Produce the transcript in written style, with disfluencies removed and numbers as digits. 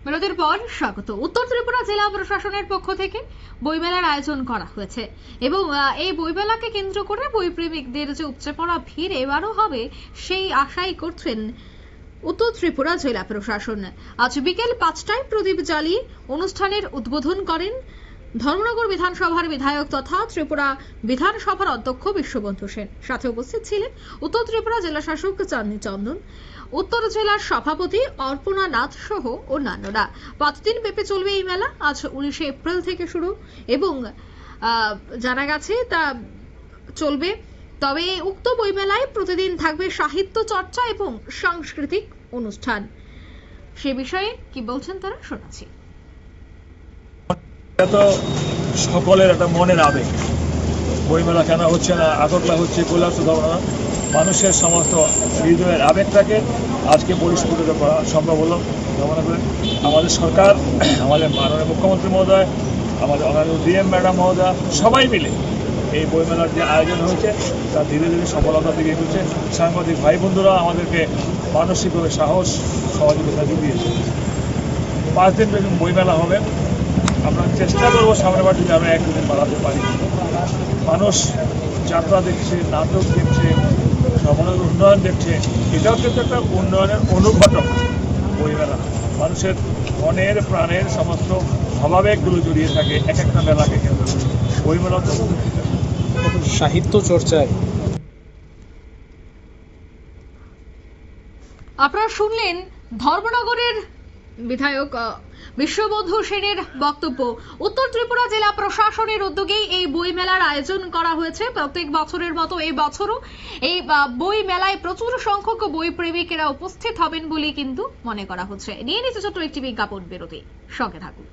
বিরতির পর স্বাগত। উত্তর ত্রিপুরা জেলা প্রশাসনের পক্ষ থেকে বইমেলার আয়োজন করা হয়েছে এবং এই বইমেলাকে কেন্দ্র করে বই প্রেমিকদের যে উপচে পড়া ভিড় এবারও হবে সেই আশাই করছেন উত্তর ত্রিপুরা জেলা প্রশাসন। আজ বিকেল 5টায় প্রদীপ জ্বালিয়ে অনুষ্ঠানের উদ্বোধন করেন ধর্মনগর বিধানসভার বিধায়ক তথা ত্রিপুরা বিধানসভার অধ্যক্ষ বিশ্ববন্ধু সেন। সাথে উপস্থিত ছিলেন উত্তর ত্রিপুরা জেলা শাসক চাঁদনী চন্দন, উত্তর জেলার সভাপতি অর্পণা নাথ সহ অন্যান্যরা। 5 দিন ব্যাপী চলবে এই মেলা। আজ 19 এপ্রিল থেকে শুরু এবং জানা গেছে তা চলবে। তবে উক্ত বইমেলায় প্রতিদিন থাকবে সাহিত্য চর্চা এবং সাংস্কৃতিক অনুষ্ঠান। সে বিষয়ে কি বলছেন তারা শোনাচ্ছি। তো সকলের একটা মনের আবেগ, বইমেলা কেন হচ্ছে না, আগরতলা হচ্ছে, কৈলাস উদ্ভাবনা, মানুষের সমস্ত হৃদয়ের আবেগটাকে আজকে পরিস্ফুটিত করা সম্ভব হলো। মনে করেন আমাদের সরকার, আমাদের মাননীয় মুখ্যমন্ত্রী মহোদয়, আমাদের অনারেবল ডিএম ম্যাডাম মহোদয় সবাই মিলে এই বইমেলার যে আয়োজন হয়েছে তা ধীরে ধীরে সফলতার দিকে এগোচ্ছে। সাংবাদিক ভাই বন্ধুরা আমাদেরকে মানসিকভাবে সাহস সহযোগিতা জুগিয়েছে। 5 দিন বেশি বইমেলা হবে। আমরা চেষ্টা করবো সামনের বার যদি আমরা 1-2 দিন বাড়াতে পারি। মানুষ যাত্রা দেখছে, নাটক দেখছে, সমাজের উন্নয়ন দেখছে, এটাও কিন্তু একটা উন্নয়নের অনুঘটক। বইমেলা মানুষের মনের প্রাণের সমস্ত ভাবাবেগগুলো জড়িয়ে থাকে এক একটা মেলাকে কেন্দ্র করে। বইমেলা তো সাহিত্য চর্চায় আপনারা শুনলেন ধর্মনগরের বিধায়ক বিশ্ববন্ধু সেনের বক্তব্য। উত্তর ত্রিপুরা জেলা প্রশাসনের উদ্যোগেই এই বই মেলার আয়োজন করা হয়েছে। প্রত্যেক বছরের মতো এই বছরও এই বই মেলায় প্রচুর সংখ্যক বই প্রেমিকেরা উপস্থিত হবেন বলে কিন্তু মনে করা হচ্ছে। নিয়ে নিতে ছোট্ট একটি বিজ্ঞাপন বিরতি, সঙ্গে থাকুন।